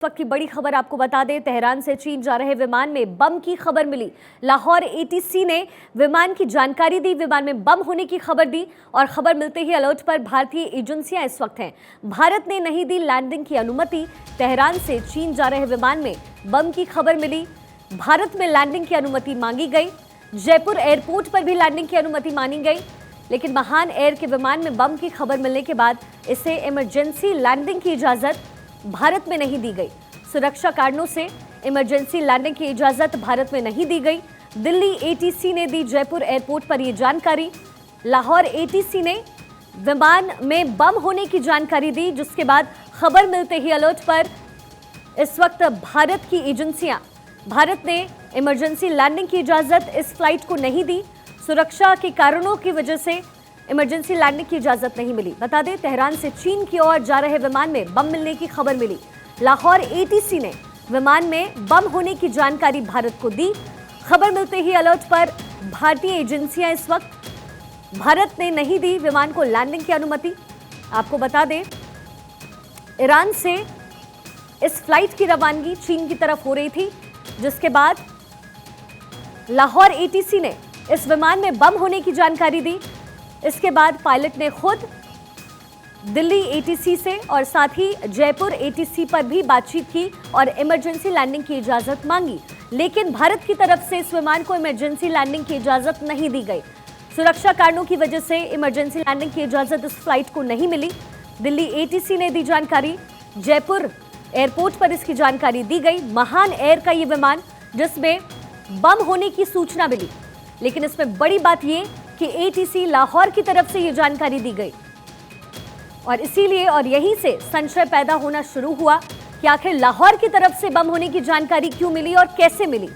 वक्त की बड़ी खबर आपको बता दें, तेहरान से चीन जा रहे विमान में बम की खबर मिली। लाहौर एटीसी ने विमान की जानकारी दी, विमान में बम होने की खबर दी और खबर मिलते ही अलर्ट पर भारतीय एजेंसियां इस वक्त हैं। भारत ने नहीं दी लैंडिंग की अनुमति। तेहरान से चीन जा रहे विमान में बम की खबर मिली, भारत में लैंडिंग की अनुमति मांगी गई। जयपुर एयरपोर्ट पर भी लैंडिंग की अनुमति मांगी गई, लेकिन महान एयर के विमान में बम की खबर मिलने के बाद इसे इमरजेंसी लैंडिंग की इजाजत भारत में नहीं दी गई। सुरक्षा कारणों से इमरजेंसी लैंडिंग की इजाजत भारत में नहीं दी गई। दिल्ली एटीसी ने दी जयपुर एयरपोर्ट पर यह जानकारी। लाहौर एटीसी ने विमान में बम होने की जानकारी दी, जिसके बाद खबर मिलते ही अलर्ट पर इस वक्त भारत की एजेंसियां, भारत ने इमरजेंसी लैंडिंग की इजाजत इस फ्लाइट को नहीं दी। सुरक्षा के कारणों की वजह से इमरजेंसी लैंडिंग की इजाजत नहीं मिली। बता दें, तेहरान से चीन की ओर जा रहे विमान में बम मिलने की खबर मिली। लाहौर एटीसी ने विमान में बम होने की जानकारी भारत को दी। खबर मिलते ही अलर्ट पर भारतीय एजेंसियां इस वक्त, भारत ने नहीं दी विमान को लैंडिंग की अनुमति। आपको बता दें, ईरान से इस फ्लाइट की रवानगी चीन की तरफ हो रही थी, जिसके बाद लाहौर एटीसी ने इस विमान में बम होने की जानकारी दी। इसके बाद पायलट ने खुद दिल्ली एटीसी से और साथ ही जयपुर एटीसी पर भी बातचीत की और इमरजेंसी लैंडिंग की इजाजत मांगी, लेकिन भारत की तरफ से इस विमान को इमरजेंसी लैंडिंग की इजाजत नहीं दी गई। सुरक्षा कारणों की वजह से इमरजेंसी लैंडिंग की इजाजत इस फ्लाइट को नहीं मिली। दिल्ली एटीसी ने दी जानकारी, जयपुर एयरपोर्ट पर इसकी जानकारी दी गई। महान एयर का ये विमान जिसमें बम होने की सूचना मिली, लेकिन इसमें बड़ी बात यह कि एटीसी लाहौर की तरफ से ये जानकारी दी गई और इसीलिए और यहीं से संशय पैदा होना शुरू हुआ कि आखिर लाहौर की तरफ से बम होने की जानकारी क्यों मिली और कैसे मिली,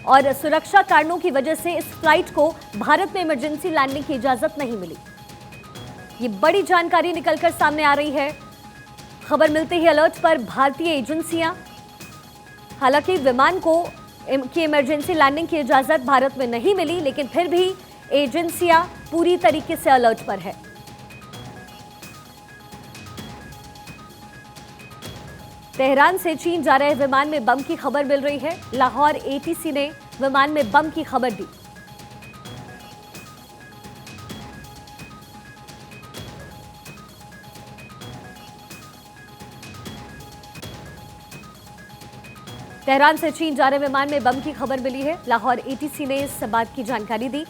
और सुरक्षा कारणों की वजह से इस फ्लाइट को भारत में इमरजेंसी लैंडिंग की इजाजत नहीं मिली। ये बड़ी जानकारी निकलकर सामने आ रही है। खबर मिलते ही अलर्ट पर भारतीय एजेंसियां, हालांकि विमान को की इमरजेंसी लैंडिंग की इजाजत भारत में नहीं मिली, लेकिन फिर भी एजेंसियां पूरी तरीके से अलर्ट पर है। तेहरान से चीन जा रहे विमान में बम की खबर मिल रही है। लाहौर एटीसी ने विमान में बम की खबर दी। तेहरान से चीन जा रहे विमान में बम की खबर मिली है। लाहौर एटीसी ने इस बात की जानकारी दी,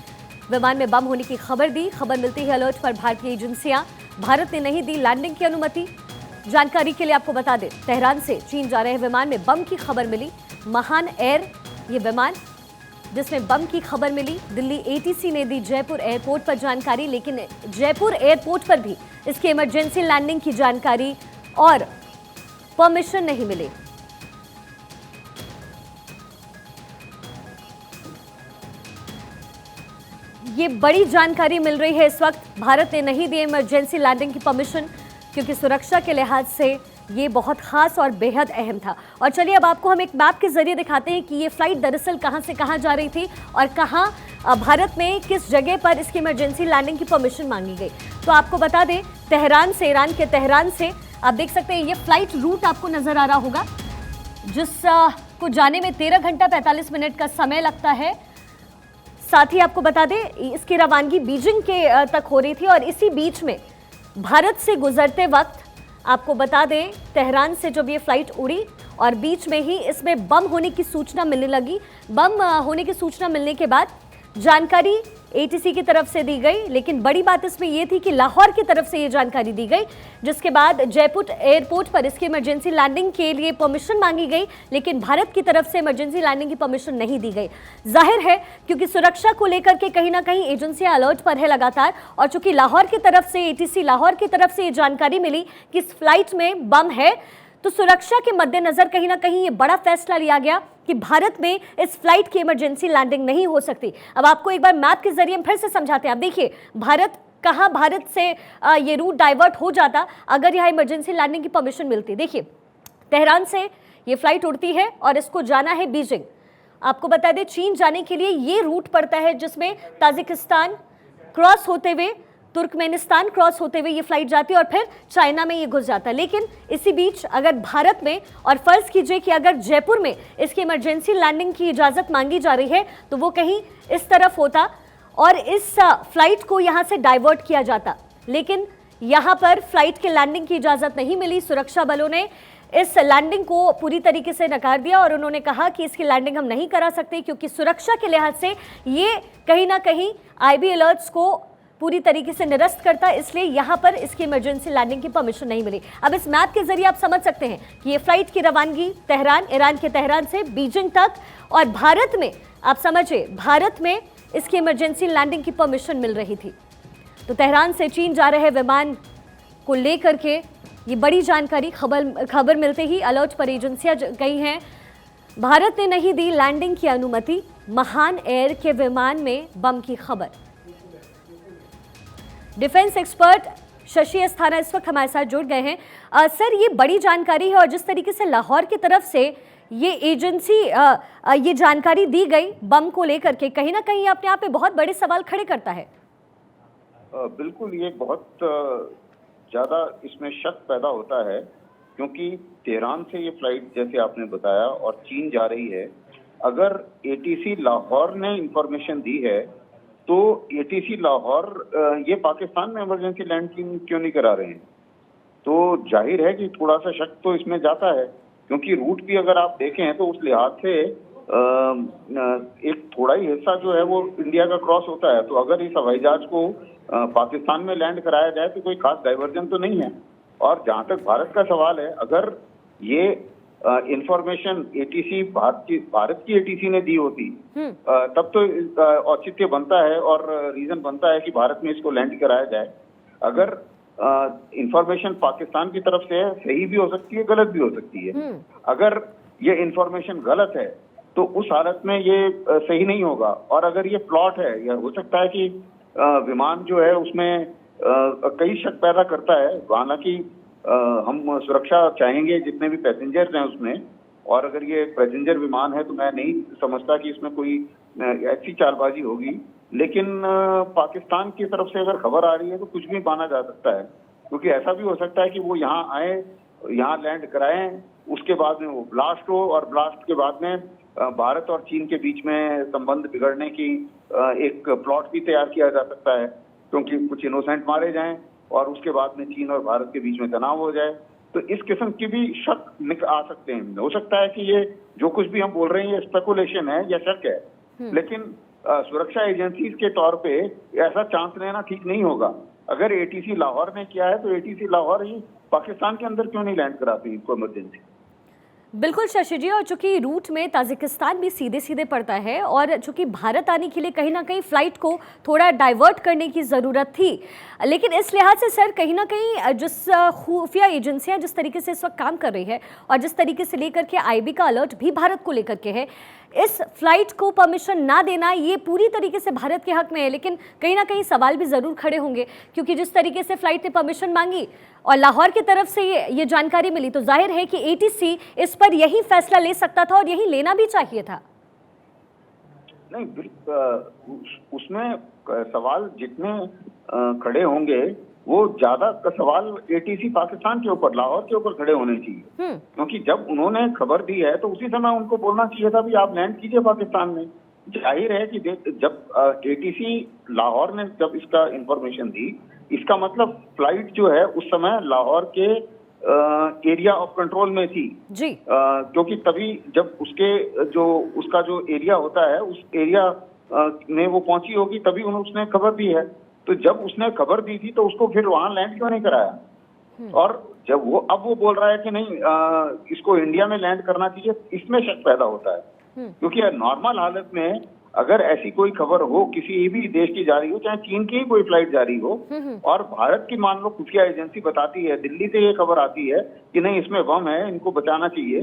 विमान में बम होने की खबर दी। खबर मिलते ही अलर्ट पर भारतीय एजेंसियां, भारत ने नहीं दी लैंडिंग की अनुमति। जानकारी के लिए आपको बता दें, तेहरान से चीन जा रहे विमान में बम की खबर मिली। महान एयर ये विमान जिसमें बम की खबर मिली। दिल्ली एटीसी ने दी जयपुर एयरपोर्ट पर जानकारी, लेकिन जयपुर एयरपोर्ट पर भी इसकी इमरजेंसी लैंडिंग की जानकारी और परमिशन नहीं मिली। ये बड़ी जानकारी मिल रही है इस वक्त। भारत ने नहीं दी इमरजेंसी लैंडिंग की परमिशन, क्योंकि सुरक्षा के लिहाज से ये बहुत खास और बेहद अहम था। और चलिए अब आपको हम एक मैप के जरिए दिखाते हैं कि ये फ्लाइट दरअसल कहां से कहां जा रही थी और कहां भारत में किस जगह पर इसकी इमरजेंसी लैंडिंग की परमिशन मांगी गई। तो आपको बता दें, तेहरान से, ईरान के तेहरान से आप देख सकते हैं, ये फ्लाइट रूट आपको नजर आ रहा होगा, जिस को जाने में 13 घंटा 45 मिनट का समय लगता है। साथ ही आपको बता दें, इसकी रवानगी बीजिंग के तक हो रही थी और इसी बीच में भारत से गुजरते वक्त आपको बता दें, तेहरान से जब ये फ्लाइट उड़ी और बीच में ही इसमें बम होने की सूचना मिलने लगी। बम होने की सूचना मिलने के बाद जानकारी एटीसी की तरफ से दी गई, लेकिन बड़ी बात इसमें यह थी कि लाहौर की तरफ से ये जानकारी दी गई, जिसके बाद जयपुर एयरपोर्ट पर इसकी इमरजेंसी लैंडिंग के लिए परमिशन मांगी गई, लेकिन भारत की तरफ से इमरजेंसी लैंडिंग की परमिशन नहीं दी गई। जाहिर है, क्योंकि सुरक्षा को लेकर के कहीं ना कहीं एजेंसियां अलर्ट पर है लगातार, और चूंकि लाहौर की तरफ से, एटीसी लाहौर की तरफ से ये जानकारी मिली कि इस फ्लाइट में बम है, तो सुरक्षा के मद्देनजर कहीं ना कहीं ये बड़ा फैसला लिया गया कि भारत में इस फ्लाइट की इमरजेंसी लैंडिंग नहीं हो सकती। अब आपको एक बार मैप के जरिए हम फिर से समझाते हैं। अब देखिए, भारत से ये रूट डाइवर्ट हो जाता अगर यहाँ इमरजेंसी लैंडिंग की परमिशन मिलती। देखिए, तेहरान से ये फ्लाइट उड़ती है और इसको जाना है बीजिंग। आपको बता दें, चीन जाने के लिए ये रूट पड़ता है, जिसमें ताजिकिस्तान क्रॉस होते हुए तुर्कमेनिस्तान क्रॉस होते हुए ये फ्लाइट जाती है और फिर चाइना में ये घुस जाता है। लेकिन इसी बीच अगर भारत में, और फर्ज कीजिए कि अगर जयपुर में इसकी इमरजेंसी लैंडिंग की इजाज़त मांगी जा रही है तो वो कहीं इस तरफ होता और इस फ्लाइट को यहाँ से डाइवर्ट किया जाता। लेकिन यहाँ पर फ्लाइट के लैंडिंग की इजाज़त नहीं मिली। सुरक्षा बलों ने इस लैंडिंग को पूरी तरीके से नकार दिया और उन्होंने कहा कि इसकी लैंडिंग हम नहीं करा सकते क्योंकि सुरक्षा के लिहाज से ये कहीं ना कहीं आईबी अलर्ट्स को पूरी तरीके से निरस्त करता है, इसलिए यहाँ पर इसकी इमरजेंसी लैंडिंग की परमिशन नहीं मिली। अब इस मैप के जरिए आप समझ सकते हैं कि ये फ्लाइट की रवानगी तेहरान, ईरान के तेहरान से बीजिंग तक, और भारत में आप समझिए भारत में इसकी इमरजेंसी लैंडिंग की परमिशन मिल रही थी। तो तेहरान से चीन जा रहे विमान को लेकर के ये बड़ी जानकारी खबर मिलते ही अलर्ट पर एजेंसियां गई हैं। भारत ने नहीं दी लैंडिंग की अनुमति, महान एयर के विमान में बम की खबर। डिफेंस एक्सपर्ट शशि अस्थाना इस वक्त हमारे साथ जुड़ गए हैं। सर, ये बड़ी जानकारी है और जिस तरीके से लाहौर की तरफ से ये एजेंसी ये जानकारी दी गई बम को लेकर के, कहीं ना कहीं अपने आप में बहुत बड़े सवाल खड़े करता है। बिल्कुल, ये बहुत ज़्यादा इसमें शक पैदा होता है क्योंकि तेहरान से ये फ्लाइट जैसे आपने बताया और चीन जा रही है। अगर एटीसी लाहौर ने इंफॉर्मेशन दी है तो एटीसी लाहौर ये पाकिस्तान में इमरजेंसी लैंडिंग क्यों नहीं करा रहे हैं? तो जाहिर है कि थोड़ा सा शक तो इसमें जाता है क्योंकि रूट भी अगर आप देखें तो उस लिहाज से एक थोड़ा ही हिस्सा जो है वो इंडिया का क्रॉस होता है। तो अगर इस हवाई जहाज को पाकिस्तान में लैंड कराया जाए तो कोई खास डाइवर्जन तो नहीं है। और जहां तक भारत का सवाल है, अगर ये इंफॉर्मेशन एटीसी भारत की एटीसी ने दी होती तब तो औचित्य बनता है और रीजन बनता है कि भारत में इसको लैंड कराया जाए। अगर इंफॉर्मेशन पाकिस्तान की तरफ से है, सही भी हो सकती है, गलत भी हो सकती है। अगर ये इंफॉर्मेशन गलत है तो उस हालत में ये सही नहीं होगा। और अगर ये प्लॉट है, या हो सकता है कि विमान जो है उसमें कई शक पैदा करता है। हालांकि हम सुरक्षा चाहेंगे जितने भी पैसेंजर्स हैं उसमें, और अगर ये पैसेंजर विमान है तो मैं नहीं समझता कि इसमें कोई ऐसी चालबाजी होगी। लेकिन पाकिस्तान की तरफ से अगर खबर आ रही है तो कुछ भी माना जा सकता है, क्योंकि ऐसा भी हो सकता है कि वो यहाँ आए, यहाँ लैंड कराएं, उसके बाद में वो ब्लास्ट हो और ब्लास्ट के बाद में भारत और चीन के बीच में संबंध बिगड़ने की एक प्लॉट भी तैयार किया जा सकता है, क्योंकि कुछ इनोसेंट मारे जाएं और उसके बाद में चीन और भारत के बीच में तनाव हो जाए। तो इस किस्म की भी शक आ सकते हैं। हो सकता है कि ये जो कुछ भी हम बोल रहे हैं ये स्पेकुलेशन है या शक है, लेकिन सुरक्षा एजेंसीज के तौर पे ऐसा चांस लेना ठीक नहीं होगा। अगर एटीसी लाहौर ने किया है तो एटीसी लाहौर ही पाकिस्तान के अंदर क्यों नहीं लैंड कराती इनको इमरजेंसी? बिल्कुल शशि जी, और चूंकि रूट में ताजिकिस्तान भी सीधे सीधे पड़ता है और चूंकि भारत आने के लिए कहीं ना कहीं फ्लाइट को थोड़ा डाइवर्ट करने की ज़रूरत थी, लेकिन इस लिहाज से सर कहीं ना कहीं जिस खुफिया एजेंसियां जिस तरीके से इस वक्त काम कर रही है और जिस तरीके से लेकर के आईबी का अलर्ट भी भारत को लेकर के है, इस फ्लाइट को परमिशन ना देना ये पूरी तरीके से भारत के हक में है। लेकिन कहीं ना कहीं सवाल भी ज़रूर खड़े होंगे क्योंकि जिस तरीके से फ्लाइट ने परमिशन मांगी और लाहौर की तरफ से ये जानकारी मिली, तो जाहिर है कि एटीसी इस पर यही फैसला ले सकता था और यही लेना भी चाहिए था। नहीं, उसमें सवाल जितने खड़े होंगे वो ज्यादा का सवाल एटीसी पाकिस्तान के ऊपर, लाहौर के ऊपर खड़े होने चाहिए। क्योंकि जब उन्होंने खबर दी है तो उसी समय उनको बोलना चाहिए था भी आप लैंड कीजिए पाकिस्तान में। जाहिर है कि जब एटीसी लाहौर ने जब इसका इंफॉर्मेशन दी, इसका मतलब फ्लाइट जो है उस समय लाहौर के एरिया ऑफ कंट्रोल में थी जी, क्योंकि तभी जब उसका जो एरिया होता है उस एरिया में वो पहुंची होगी तभी उसने खबर दी है। तो जब उसने खबर दी थी तो उसको फिर वहां लैंड क्यों नहीं कराया? और जब अब वो बोल रहा है कि नहीं इसको इंडिया में लैंड करना चाहिए, इसमें शक पैदा होता है। क्योंकि नॉर्मल हालत में अगर ऐसी कोई खबर हो, किसी भी देश की जा रही हो, चाहे चीन की ही कोई फ्लाइट जा रही हो और भारत की मान लो खुफिया एजेंसी बताती है, दिल्ली से ये खबर आती है कि नहीं इसमें बम है, इनको बचाना चाहिए,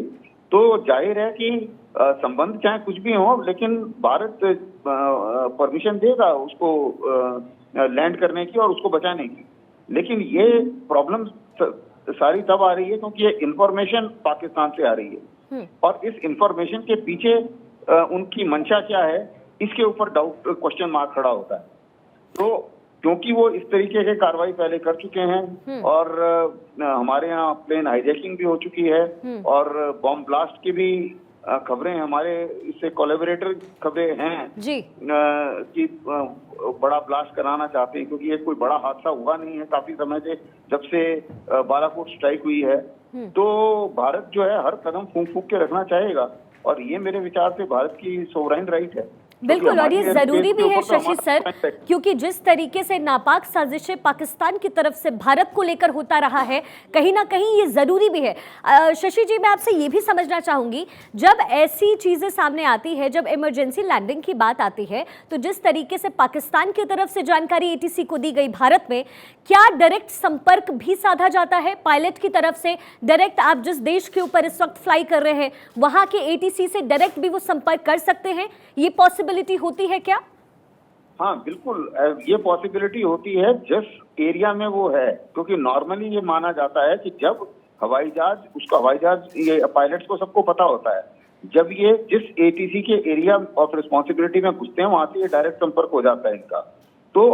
तो जाहिर है कि संबंध चाहे कुछ भी हो लेकिन भारत परमिशन देगा उसको लैंड करने की और उसको बचाने की। लेकिन ये प्रॉब्लम सारी तब आ रही है क्योंकि ये इंफॉर्मेशन पाकिस्तान से आ रही है और इस इंफॉर्मेशन के पीछे उनकी मंशा क्या है, इसके ऊपर डाउट क्वेश्चन मार्क खड़ा होता है। तो क्योंकि वो इस तरीके के कार्रवाई पहले कर चुके हैं और हमारे यहाँ प्लेन हाईजैकिंग भी हो चुकी है और बॉम्ब ब्लास्ट की भी खबरें हमारे इससे कोलैबोरेटर खबरें हैं जी कि बड़ा ब्लास्ट कराना चाहते हैं, क्योंकि ये कोई बड़ा हादसा हुआ नहीं है काफी समय से जब से बालाकोट स्ट्राइक हुई है। तो भारत जो है हर कदम फूंक फूंक के रखना चाहेगा और ये मेरे विचार से भारत की सोवराइन राइट है। बिल्कुल, और ये जरूरी भी है शशि सर, क्योंकि जिस तरीके से नापाक साजिशें पाकिस्तान की तरफ से भारत को लेकर होता रहा है, कहीं ना कहीं ये जरूरी भी है। शशि जी, मैं आपसे ये भी समझना चाहूंगी, जब ऐसी चीजें सामने आती है, जब इमरजेंसी लैंडिंग की बात आती है, तो जिस तरीके से पाकिस्तान की तरफ से जानकारी एटीसी को दी गई भारत में, क्या डायरेक्ट संपर्क भी साधा जाता है पायलट की तरफ से? डायरेक्ट आप जिस देश के ऊपर इस वक्त फ्लाई कर रहे हैं, वहां के एटीसी से डायरेक्ट भी वो संपर्क कर सकते हैं? ये पॉसिबिलिटी होती है क्या? हाँ बिल्कुल, ये पॉसिबिलिटी होती है जिस एरिया में वो है, क्योंकि नॉर्मली ये माना जाता है कि जब हवाई जहाज ये पायलट्स को सबको पता होता है, जब ये जिस एटीसी के एरिया ऑफ रिस्पॉन्सिबिलिटी में घुसते हैं वहां से ये डायरेक्ट संपर्क हो जाता है इनका। तो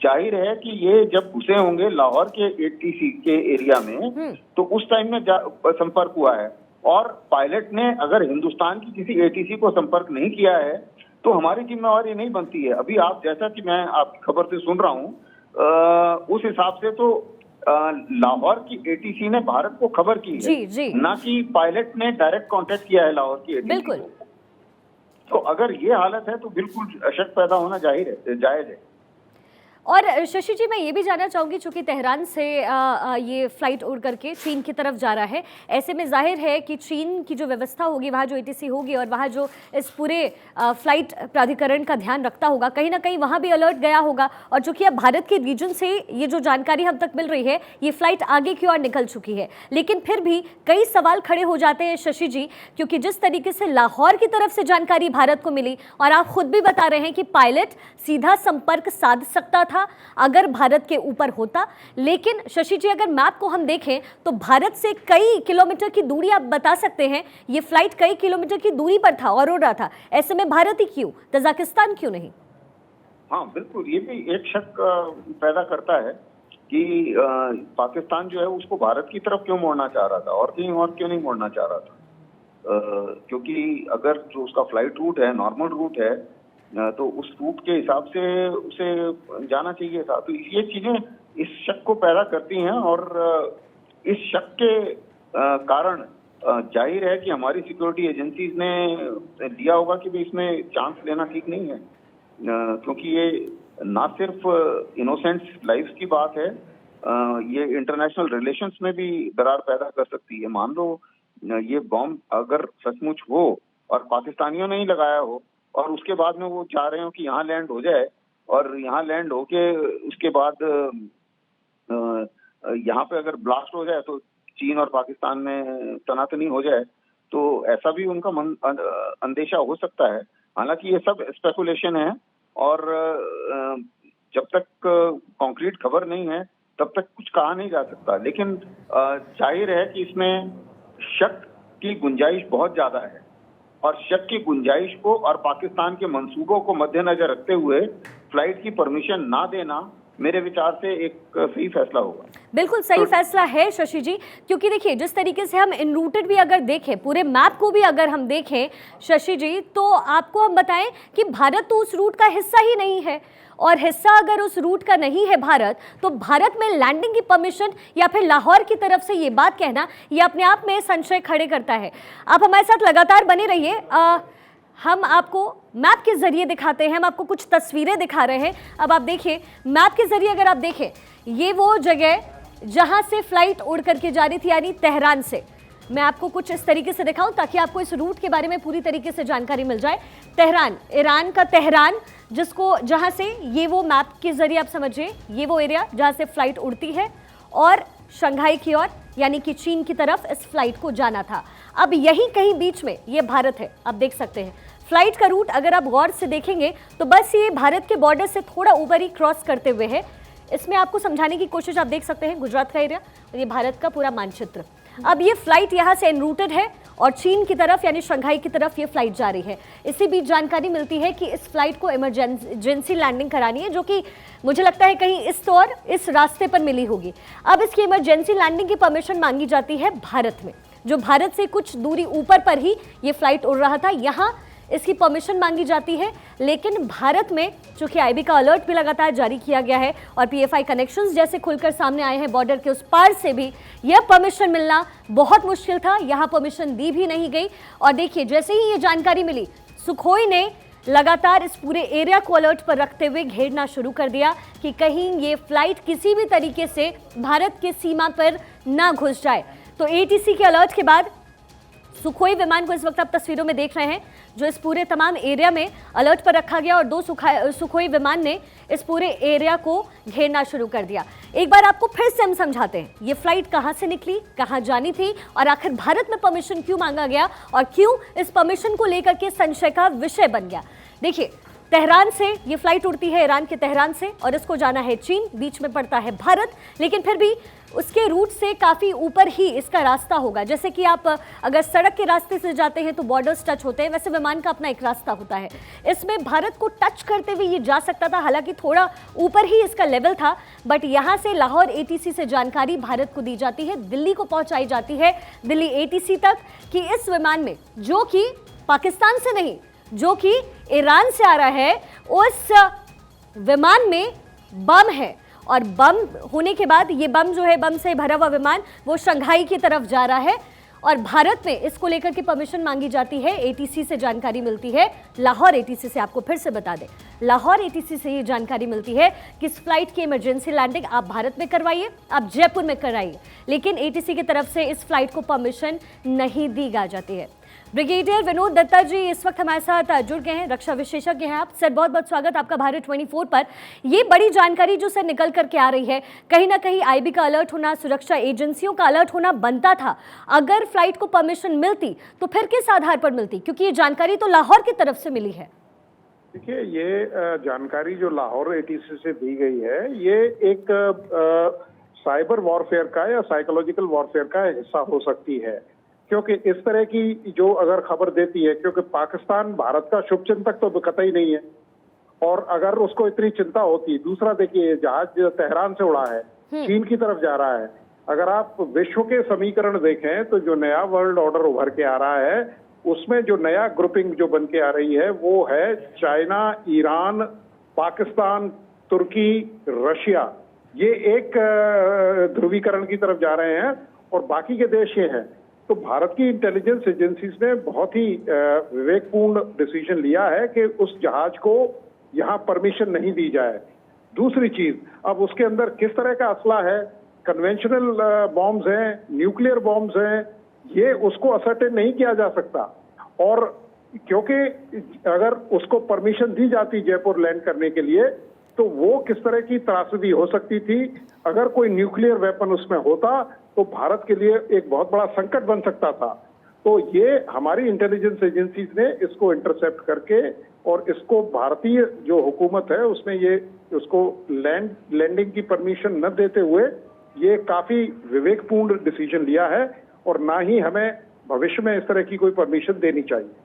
जाहिर है कि ये जब घुसे होंगे लाहौर के एटीसी के एरिया में, तो उस टाइम में संपर्क हुआ है। और पायलट ने अगर हिंदुस्तान की किसी एटीसी को संपर्क नहीं किया है तो हमारी जिम्मेवारी नहीं बनती है। अभी आप जैसा कि मैं आपकी खबर से सुन रहा हूँ, उस हिसाब से तो लाहौर की एटीसी ने भारत को खबर की है, जी। ना कि पायलट ने डायरेक्ट कांटेक्ट किया है लाहौर की एटीसी बिल्कुल। को। तो अगर ये हालत है तो बिल्कुल शक पैदा होना जायज है। और शशि जी, मैं ये भी जानना चाहूँगी, चूंकि तेहरान से ये फ्लाइट उड़ करके चीन की तरफ जा रहा है, ऐसे में जाहिर है कि चीन की जो व्यवस्था होगी, वहाँ जो एटीसी होगी और वहाँ जो इस पूरे फ्लाइट प्राधिकरण का ध्यान रखता होगा, कहीं ना कहीं वहाँ भी अलर्ट गया होगा। और चूंकि अब भारत के रीजन से ये जो जानकारी हम तक मिल रही है, ये फ्लाइट आगे की ओर निकल चुकी है, लेकिन फिर भी कई सवाल खड़े हो जाते हैं शशि जी, क्योंकि जिस तरीके से लाहौर की तरफ से जानकारी भारत को मिली, और आप खुद भी बता रहे हैं कि पायलट सीधा संपर्क साध सकता था अगर भारत के ऊपर होता। लेकिन शशि जी, अगर मैप को हम देखें तो भारत से कई किलोमीटर की दूरी, आप बता सकते हैं, ये फ्लाइट कई किलोमीटर की दूरी पर था और उड़ रहा था, ऐसे में भारत ही क्यों, तजाकिस्तान क्यों नहीं? हाँ बिल्कुल, ये भी एक शक पैदा करता है कि पाकिस्तान जो है उसको भारत की तरफ क्यों मोड़ना चाह रहा था और कहीं और क्यों नहीं मोड़ना चाह रहा था। क्योंकि अगर जो उसका फ्लाइट रूट है, नॉर्मल रूट है, तो उस रूट के हिसाब से उसे जाना चाहिए था। तो ये चीजें इस शक को पैदा करती हैं और इस शक के कारण जाहिर है कि हमारी सिक्योरिटी एजेंसीज ने लिया होगा कि भी इसमें चांस लेना ठीक नहीं है, क्योंकि ये ना सिर्फ इनोसेंट लाइव्स की बात है, ये इंटरनेशनल रिलेशंस में भी दरार पैदा कर सकती है। मान लो ये बॉम्ब अगर सचमुच हो और पाकिस्तानियों ने ही लगाया हो और उसके बाद में वो चाह रहे हो कि यहाँ लैंड हो जाए, और यहाँ लैंड होके उसके बाद यहाँ पे अगर ब्लास्ट हो जाए तो चीन और पाकिस्तान में तनातनी हो जाए, तो ऐसा भी उनका अंदेशा हो सकता है। हालांकि ये सब स्पेकुलेशन है और जब तक कॉन्क्रीट खबर नहीं है तब तक कुछ कहा नहीं जा सकता। लेकिन जाहिर है कि इसमें शक की गुंजाइश बहुत ज्यादा है, और शक की गुंजाइश को और पाकिस्तान के मंसूबों को मद्देनजर रखते हुए फ्लाइट की परमिशन ना देना मेरे विचार से एक सही फैसला होगा। बिल्कुल सही फैसला है शशि जी, क्योंकि देखिए जिस तरीके से हम इन रूटेड भी अगर देखें, पूरे मैप को भी अगर हम देखें शशि जी, तो आपको हम बताएं कि भारत तो उस रूट का हिस्सा ही नहीं है, और हिस्सा अगर उस रूट का नहीं है भारत, तो भारत में लैंडिंग की परमिशन या फिर लाहौर की तरफ से ये बात कहना, ये अपने आप में संशय खड़े करता है। आप हमारे साथ लगातार बने रहिए, हम आपको मैप के जरिए दिखाते हैं, हम आपको कुछ तस्वीरें दिखा रहे हैं। अब आप देखिए मैप के जरिए, अगर आप देखें, ये वो जगह जहां से फ्लाइट उड़ करके जा रही थी, यानी तेहरान से। मैं आपको कुछ इस तरीके से दिखाऊं ताकि आपको इस रूट के बारे में पूरी तरीके से जानकारी मिल जाए। तेहरान, ईरान का तेहरान, जिसको जहां से, ये वो मैप के जरिए आप समझिए, ये वो एरिया जहां से फ्लाइट उड़ती है और शंघाई की ओर यानी कि चीन की तरफ इस फ्लाइट को जाना था। अब यही कहीं बीच में ये भारत है, आप देख सकते हैं फ्लाइट का रूट अगर आप गौर से देखेंगे तो बस ये भारत के बॉर्डर से थोड़ा ऊपर ही क्रॉस करते हुए है। इसमें आपको समझाने की कोशिश आप देख सकते हैं गुजरात का एरिया और ये भारत का पूरा मानचित्र। अब ये फ्लाइट यहाँ से एनरूटेड है और चीन की तरफ यानी शंघाई की तरफ ये फ्लाइट जा रही है। इसी बीच जानकारी मिलती है कि इस फ्लाइट को इमरजेंसी लैंडिंग करानी है, जो कि मुझे लगता है कहीं इस रास्ते पर मिली होगी। अब इसकी इमरजेंसी लैंडिंग की परमिशन मांगी जाती है भारत में, जो भारत से कुछ दूरी ऊपर पर ही ये फ्लाइट उड़ रहा था, यहाँ इसकी परमिशन मांगी जाती है। लेकिन भारत में चूंकि आईबी का अलर्ट भी लगातार जारी किया गया है और पीएफआई कनेक्शंस जैसे खुलकर सामने आए हैं, बॉर्डर के उस पार से भी यह परमिशन मिलना बहुत मुश्किल था, यहाँ परमिशन दी भी नहीं गई। और देखिए, जैसे ही ये जानकारी मिली, सुखोई ने लगातार इस पूरे एरिया को अलर्ट पर रखते हुए घेरना शुरू कर दिया कि कहीं ये फ्लाइट किसी भी तरीके से भारत के सीमा पर ना घुस जाए। तो एटीसी के अलर्ट के बाद सुखोई विमान को इस वक्त आप तस्वीरों में देख रहे हैं, जो इस पूरे तमाम एरिया में अलर्ट पर रखा गया और 2 सुखोई विमान ने इस पूरे एरिया को घेरना शुरू कर दिया। एक बार आपको फिर से हम समझाते हैं, ये फ्लाइट कहां से निकली, कहां जानी थी और आखिर भारत में परमिशन क्यों मांगा गया और क्यों इस परमिशन को लेकर के संशय का विषय बन गया। देखिए, तेहरान से ये फ्लाइट उड़ती है, ईरान के तेहरान से, और इसको जाना है चीन, बीच में पड़ता है भारत, लेकिन फिर भी उसके रूट से काफ़ी ऊपर ही इसका रास्ता होगा। जैसे कि आप अगर सड़क के रास्ते से जाते हैं तो बॉर्डर्स टच होते हैं, वैसे विमान का अपना एक रास्ता होता है। इसमें भारत को टच करते हुए ये जा सकता था, हालांकि थोड़ा ऊपर ही इसका लेवल था, बट यहाँ से लाहौर एटीसी से जानकारी भारत को दी जाती है, दिल्ली को पहुँचाई जाती है, दिल्ली एटीसी तक, कि इस विमान में, जो कि पाकिस्तान से नहीं, जो कि ईरान से आ रहा है, उस विमान में बम है। और बम होने के बाद ये बम जो है, बम से भरा हुआ विमान वो शंघाई की तरफ जा रहा है और भारत में इसको लेकर के परमिशन मांगी जाती है। एटीसी से जानकारी मिलती है, लाहौर एटीसी से, आपको फिर से बता दें, लाहौर एटीसी से ये जानकारी मिलती है कि इस फ्लाइट की इमरजेंसी लैंडिंग आप भारत में करवाइए, आप जयपुर में कराइए, लेकिन एटीसी की तरफ से इस फ्लाइट को परमिशन नहीं दी जाती है। ब्रिगेडियर विनोद दत्ता जी इस वक्त हमारे साथ जुड़ गए हैं, रक्षा विशेषज्ञ हैं आप। सर, बहुत बहुत स्वागत आपका भारत 24 पर। ये बड़ी जानकारी जो सर निकल करके आ रही है, कहीं ना कहीं आईबी का अलर्ट होना, सुरक्षा एजेंसियों का अलर्ट होना बनता था। अगर फ्लाइट को परमिशन मिलती तो फिर किस आधार पर मिलती, क्योंकि ये जानकारी तो लाहौर की तरफ से मिली है। देखिए, ये जानकारी जो लाहौर एटीसी से दी गई है, ये एक साइबर वॉरफेयर का या साइकोलॉजिकल वॉरफेयर का हिस्सा हो सकती है, क्योंकि इस तरह की जो अगर खबर देती है, क्योंकि पाकिस्तान भारत का शुभचिंतक तो कतई नहीं है, और अगर उसको इतनी चिंता होती, दूसरा देखिए, जहाज तेहरान से उड़ा है, चीन की तरफ जा रहा है। अगर आप विश्व के समीकरण देखें तो जो नया वर्ल्ड ऑर्डर उभर के आ रहा है, उसमें जो नया ग्रुपिंग जो बन के आ रही है, वो है चाइना, ईरान, पाकिस्तान, तुर्की, रशिया। ये एक ध्रुवीकरण की तरफ जा रहे हैं और बाकी के देश ये हैं। तो भारत की इंटेलिजेंस एजेंसीज ने बहुत ही विवेकपूर्ण डिसीजन लिया है कि उस जहाज को यहाँ परमिशन नहीं दी जाए। दूसरी चीज, अब उसके अंदर किस तरह का असला है, कन्वेंशनल बॉम्ब्स हैं, न्यूक्लियर बॉम्ब्स हैं, ये उसको असर्टेन नहीं किया जा सकता। और क्योंकि अगर उसको परमिशन दी जाती जयपुर लैंड करने के लिए, तो वो किस तरह की त्रासदी हो सकती थी, अगर कोई न्यूक्लियर वेपन उसमें होता तो भारत के लिए एक बहुत बड़ा संकट बन सकता था। तो ये हमारी इंटेलिजेंस एजेंसीज ने इसको इंटरसेप्ट करके और इसको भारतीय जो हुकूमत है उसने ये उसको लैंडिंग की परमिशन न देते हुए ये काफी विवेकपूर्ण डिसीजन लिया है, और ना ही हमें भविष्य में इस तरह की कोई परमिशन देनी चाहिए।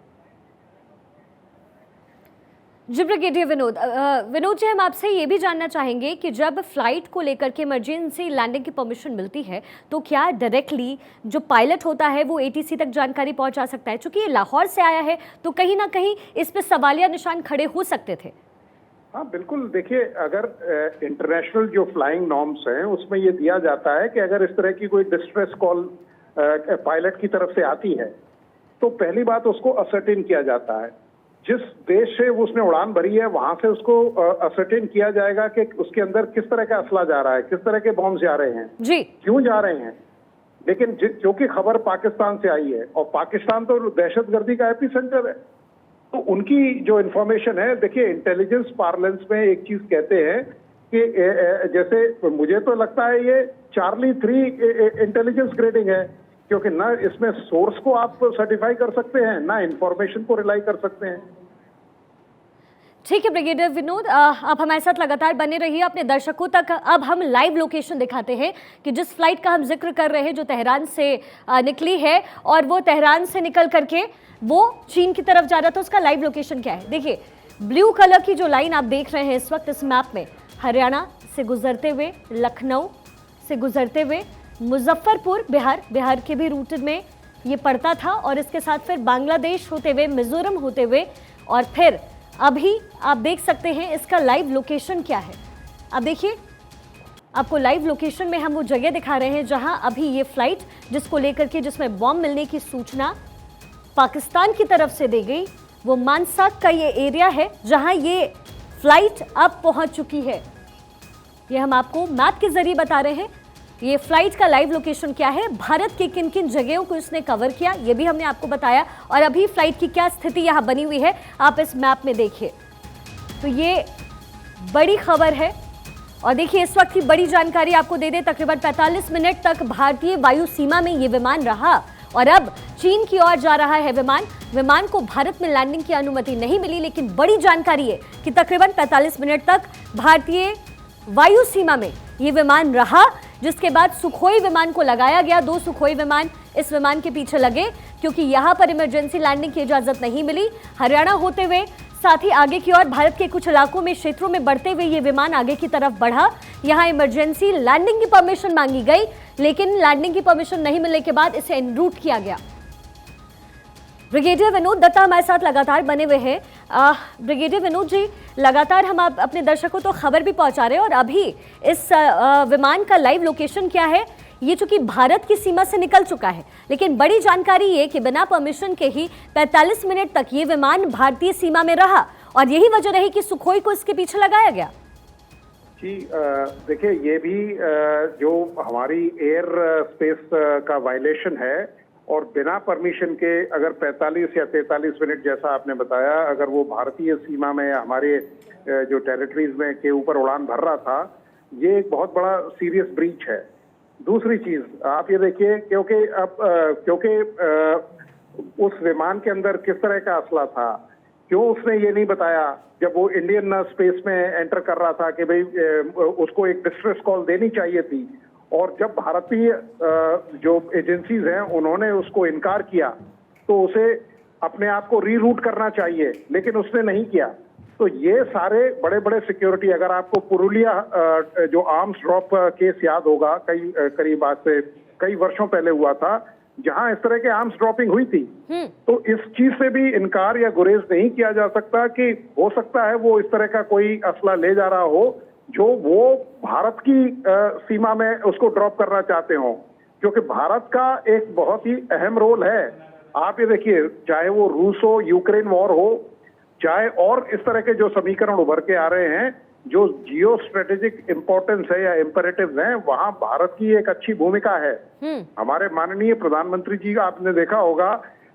जी ब्रिगेडियर विनोद जी, हम आपसे ये भी जानना चाहेंगे कि जब फ्लाइट को लेकर के इमरजेंसी लैंडिंग की परमिशन मिलती है, तो क्या डायरेक्टली जो पायलट होता है वो एटीसी तक जानकारी पहुंचा सकता है? चूंकि ये लाहौर से आया है तो कहीं ना कहीं इस पे सवालिया निशान खड़े हो सकते थे। हाँ बिल्कुल, देखिए, अगर इंटरनेशनल जो फ्लाइंग नॉर्म्स हैं उसमें ये दिया जाता है कि अगर इस तरह की कोई डिस्ट्रेस कॉल पायलट की तरफ से आती है तो पहली बात उसको असर्टेन किया जाता है। जिस देश से उसने उड़ान भरी है वहां से उसको असर्टेन किया जाएगा कि उसके अंदर किस तरह का असला जा रहा है, किस तरह के बॉम्ब जा रहे हैं जी, क्यों जा रहे हैं। लेकिन क्योंकि खबर पाकिस्तान से आई है और पाकिस्तान तो दहशतगर्दी का एपी सेंटर है, तो उनकी जो इन्फॉर्मेशन है, देखिए इंटेलिजेंस पार्लेंस में एक चीज कहते हैं कि जैसे मुझे तो लगता है ये चार्ली 3 इंटेलिजेंस ग्रेडिंग है, क्योंकि ना इसमें सोर्स को आप सर्टिफाई कर सकते हैं, ना इंफॉर्मेशन को रिलाई कर सकते हैं। ठीक है ब्रिगेडियर विनोद, आप हमारे साथ लगातार बने रहिए अपने दर्शकों तक। अब हम लाइव लोकेशन दिखाते हैं कि जिस फ्लाइट का हम जिक्र कर रहे हैं जो तेहरान से निकली है और वो तेहरान से निकल करके वो चीन की तरफ जा रहा था, उसका लाइव लोकेशन क्या है। देखिए ब्लू कलर की जो लाइन आप देख रहे हैं इस वक्त इस मैप में, हरियाणा से गुजरते हुए, लखनऊ से गुजरते हुए, मुजफ्फरपुर बिहार के भी रूट में ये पड़ता था और इसके साथ फिर बांग्लादेश होते हुए, मिजोरम होते हुए और फिर अभी आप देख सकते हैं इसका लाइव लोकेशन क्या है। अब देखिए आपको लाइव लोकेशन में हम वो जगह दिखा रहे हैं जहां अभी ये फ्लाइट जिसको लेकर के जिसमें बॉम्ब मिलने की सूचना पाकिस्तान की तरफ से दी गई, वो मानसाक का ये एरिया है जहां ये फ्लाइट अब पहुंच चुकी है। ये हम आपको मैप के जरिए बता रहे हैं ये फ्लाइट का लाइव लोकेशन क्या है, भारत के किन किन जगहों को इसने कवर किया ये भी हमने आपको बताया और अभी फ्लाइट की क्या स्थिति यहाँ बनी हुई है आप इस मैप में देखिए। तो ये बड़ी खबर है और देखिए इस वक्त की बड़ी जानकारी आपको दे दें, तकरीबन 45 मिनट तक भारतीय वायु सीमा में ये विमान रहा और अब चीन की ओर जा रहा है विमान को भारत में लैंडिंग की अनुमति नहीं मिली, लेकिन बड़ी जानकारी है कि तकरीबन 45 मिनट तक भारतीय वायु सीमा में ये विमान रहा, जिसके बाद सुखोई विमान को लगाया गया। 2 सुखोई विमान इस विमान के पीछे लगे क्योंकि यहाँ पर इमरजेंसी लैंडिंग की इजाजत नहीं मिली। हरियाणा होते हुए साथ ही आगे की ओर भारत के कुछ इलाकों में क्षेत्रों में बढ़ते हुए ये विमान आगे की तरफ बढ़ा। यहाँ इमरजेंसी लैंडिंग की परमिशन मांगी गई, लेकिन लैंडिंग की परमिशन नहीं मिलने के बाद इसे एनरूट किया गया। ब्रिगेडियर विनोद दत्ता हमारे साथ लगातार बने हुए हैं। ब्रिगेडियर विनोद जी, लगातार हम आप अपने दर्शकों तो खबर भी पहुंचा रहे हैं और अभी इस विमान का लाइव लोकेशन क्या है, ये चूंकि भारत की सीमा से निकल चुका है, लेकिन बड़ी जानकारी ये कि बिना परमिशन के ही 45 मिनट तक ये विमान भारतीय सीमा में रहा और यही वजह रही कि सुखोई को इसके पीछे लगाया गया। जी देखिए, ये भी जो हमारी एयर स्पेस का वायलेशन है और बिना परमिशन के अगर 45 या 43 मिनट जैसा आपने बताया, अगर वो भारतीय सीमा में हमारे जो टेरिटरीज में के ऊपर उड़ान भर रहा था, ये एक बहुत बड़ा सीरियस ब्रीच है। दूसरी चीज आप ये देखिए, क्योंकि उस विमान के अंदर किस तरह का असला था, क्यों उसने ये नहीं बताया जब वो इंडियन स्पेस में एंटर कर रहा था कि भाई उसको एक डिस्ट्रेस कॉल देनी चाहिए थी, और जब भारतीय जो एजेंसीज हैं उन्होंने उसको इनकार किया तो उसे अपने आप को रीरूट करना चाहिए, लेकिन उसने नहीं किया। तो ये सारे बड़े बड़े सिक्योरिटी, अगर आपको पुरुलिया जो आर्म्स ड्रॉप केस याद होगा, करीब आज से कई वर्षों पहले हुआ था, जहां इस तरह के आर्म्स ड्रॉपिंग हुई थी, तो इस चीज से भी इनकार या गुरेज नहीं किया जा सकता कि हो सकता है वो इस तरह का कोई असला ले जा रहा हो जो वो भारत की सीमा में उसको ड्रॉप करना चाहते हो, क्योंकि भारत का एक बहुत ही अहम रोल है। आप ये देखिए, चाहे वो रूस हो, यूक्रेन वॉर हो, चाहे और इस तरह के जो समीकरण उभर के आ रहे हैं, जो जियो स्ट्रेटेजिक इंपॉर्टेंस है या इम्पेरेटिव है, वहां भारत की एक अच्छी भूमिका है। हमारे माननीय प्रधानमंत्री जी, आपने देखा होगा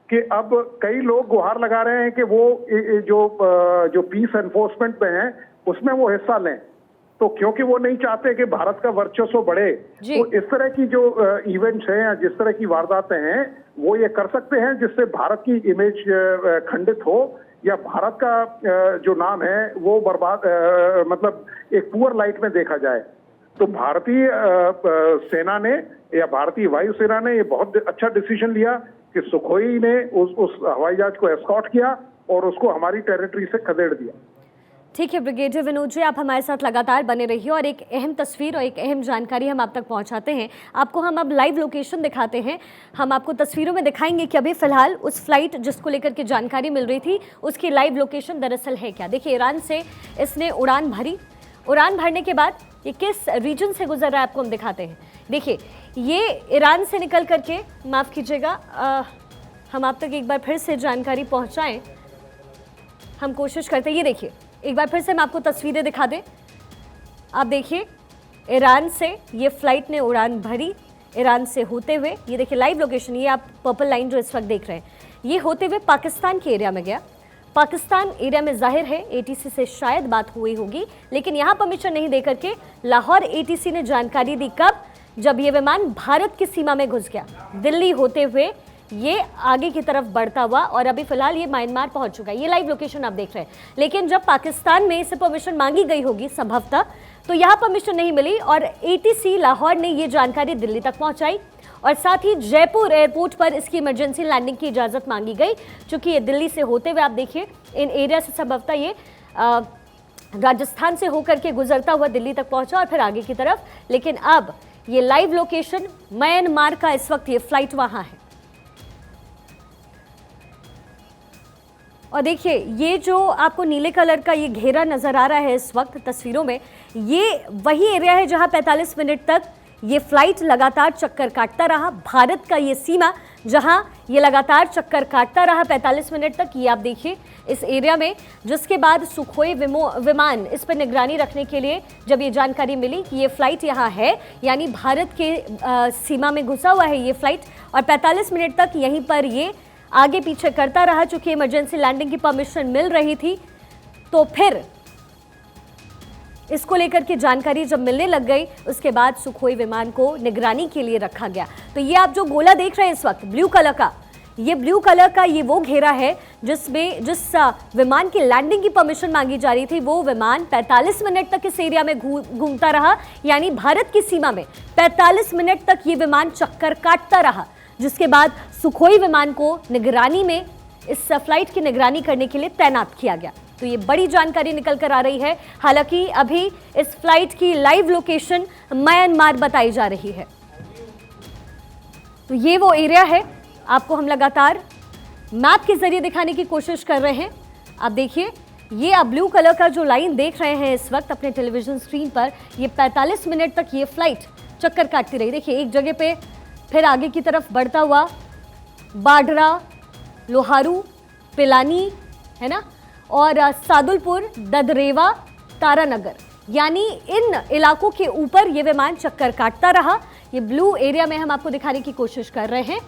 कि अब कई लोग गुहार लगा रहे हैं कि वो जो पीस एनफोर्समेंट में है उसमें वो हिस्सा लें, तो क्योंकि वो नहीं चाहते कि भारत का वर्चस्व बढ़े, तो इस तरह की जो इवेंट्स हैं या जिस तरह की वारदातें हैं वो ये कर सकते हैं जिससे भारत की इमेज खंडित हो या भारत का जो नाम है वो बर्बाद, मतलब एक पुअर लाइट में देखा जाए। तो भारतीय सेना ने या भारतीय वायुसेना ने ये बहुत अच्छा डिसीजन लिया कि सुखोई ने उस हवाई जहाज को एस्कॉर्ट किया और उसको हमारी टेरिटरी से खदेड़ दिया। ठीक है ब्रिगेडियर विनोद जी, आप हमारे साथ लगातार बने रहिए और एक अहम तस्वीर और एक अहम जानकारी हम आप तक पहुंचाते हैं। आपको हम अब लाइव लोकेशन दिखाते हैं। हम आपको तस्वीरों में दिखाएंगे कि अभी फिलहाल उस फ्लाइट जिसको लेकर के जानकारी मिल रही थी उसकी लाइव लोकेशन दरअसल है क्या। देखिए ईरान से इसने उड़ान भरी, उड़ान भरने के बाद ये किस रीजन से गुजर रहा है आपको हम दिखाते हैं। देखिए ये ईरान से निकल करके, माफ़ कीजिएगा, हम आप तक एक बार फिर से जानकारी पहुँचाएँ, हम कोशिश करते हैं। ये देखिए एक बार फिर से हम आपको तस्वीरें दिखा दें। आप देखिए ईरान से ये फ्लाइट ने उड़ान भरी, ईरान से होते हुए, ये देखिए लाइव लोकेशन, ये आप पर्पल लाइन जो इस वक्त देख रहे हैं, ये होते हुए पाकिस्तान के एरिया में गया। पाकिस्तान एरिया में जाहिर है एटीसी से शायद बात हुई होगी, लेकिन यहाँ परमिशन नहीं दे करके लाहौर एटीसी ने जानकारी दी। कब? जब ये विमान भारत की सीमा में घुस गया। दिल्ली होते हुए ये आगे की तरफ बढ़ता हुआ और अभी फिलहाल ये म्यांमार पहुंच चुका है। ये लाइव लोकेशन आप देख रहे हैं। लेकिन जब पाकिस्तान में इसे परमिशन मांगी गई होगी संभवतः, तो यहाँ परमिशन नहीं मिली और एटीसी लाहौर ने ये जानकारी दिल्ली तक पहुंचाई और साथ ही जयपुर एयरपोर्ट पर इसकी इमरजेंसी लैंडिंग की इजाज़त मांगी गई, चूँकि ये दिल्ली से होते हुए आप देखिए इन एरिया से संभवतः ये राजस्थान से होकर के गुजरता हुआ दिल्ली तक पहुंचा और फिर आगे की तरफ। लेकिन अब ये लाइव लोकेशन म्यांमार का, इस वक्त ये फ्लाइट वहां है। और देखिए ये जो आपको नीले कलर का ये घेरा नजर आ रहा है इस वक्त तस्वीरों में, ये वही एरिया है जहां 45 मिनट तक ये फ्लाइट लगातार चक्कर काटता रहा। भारत का ये सीमा जहां ये लगातार चक्कर काटता रहा 45 मिनट तक, ये आप देखिए इस एरिया में, जिसके बाद सुखोई विमान इस पर निगरानी रखने के लिए जब ये जानकारी मिली कि ये फ्लाइट यहाँ है, यानी भारत के सीमा में घुसा हुआ है ये फ्लाइट, और 45 मिनट तक यहीं पर ये आगे पीछे करता रहा। चूंकि इमरजेंसी लैंडिंग की परमिशन मिल रही थी, तो फिर इसको लेकर के जानकारी जब मिलने लग गई, उसके बाद सुखोई विमान को निगरानी के लिए रखा गया। तो ये आप जो गोला देख रहे हैं इस वक्त ब्लू कलर का, ये ब्लू कलर का ये वो घेरा है जिस विमान की लैंडिंग की परमिशन मांगी जा रही थी। वो विमान 45 मिनट तक इस एरिया में घूमता रहा, यानी भारत की सीमा में 45 मिनट तक ये विमान चक्कर काटता रहा, जिसके बाद सुखोई विमान को निगरानी में, इस फ्लाइट की निगरानी करने के लिए तैनात किया गया। तो ये बड़ी जानकारी निकल कर आ रही है। हालांकि अभी इस फ्लाइट की लाइव लोकेशन म्यांमार बताई जा रही है। तो ये वो एरिया है, आपको हम लगातार मैप के जरिए दिखाने की कोशिश कर रहे हैं। आप देखिए ये आप ब्लू कलर का जो लाइन देख रहे हैं इस वक्त अपने टेलीविजन स्क्रीन पर, ये 45 मिनट तक ये फ्लाइट चक्कर काटती रही। देखिए एक जगह पे फिर आगे की तरफ बढ़ता हुआ बाडरा, लोहारू, पिलानी, है ना, और सादुलपुर, ददरेवा, तारानगर, यानी इन इलाकों के ऊपर ये विमान चक्कर काटता रहा। ये ब्लू एरिया में हम आपको दिखाने की कोशिश कर रहे हैं,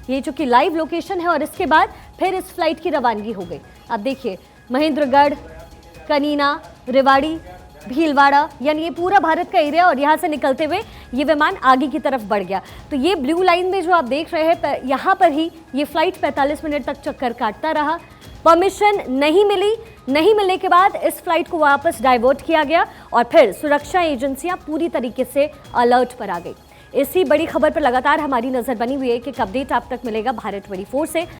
ये चूंकि लाइव लोकेशन है। और इसके बाद फिर इस फ्लाइट की रवानगी हो गई। आप देखिए महेंद्रगढ़, कनीना, रेवाड़ी, भीलवाड़ा, यानी ये पूरा भारत का एरिया, और यहाँ से निकलते हुए ये विमान आगे की तरफ बढ़ गया। तो ये ब्लू लाइन में जो आप देख रहे हैं, यहाँ पर ही ये फ्लाइट 45 मिनट तक चक्कर काटता रहा। परमिशन नहीं मिली, नहीं मिलने के बाद इस फ्लाइट को वापस डाइवर्ट किया गया और फिर सुरक्षा एजेंसियां पूरी तरीके से अलर्ट पर आ गई। इसी बड़ी खबर पर लगातार हमारी नजर बनी हुई है कि अपडेट आप तक मिलेगा भारत 24 से।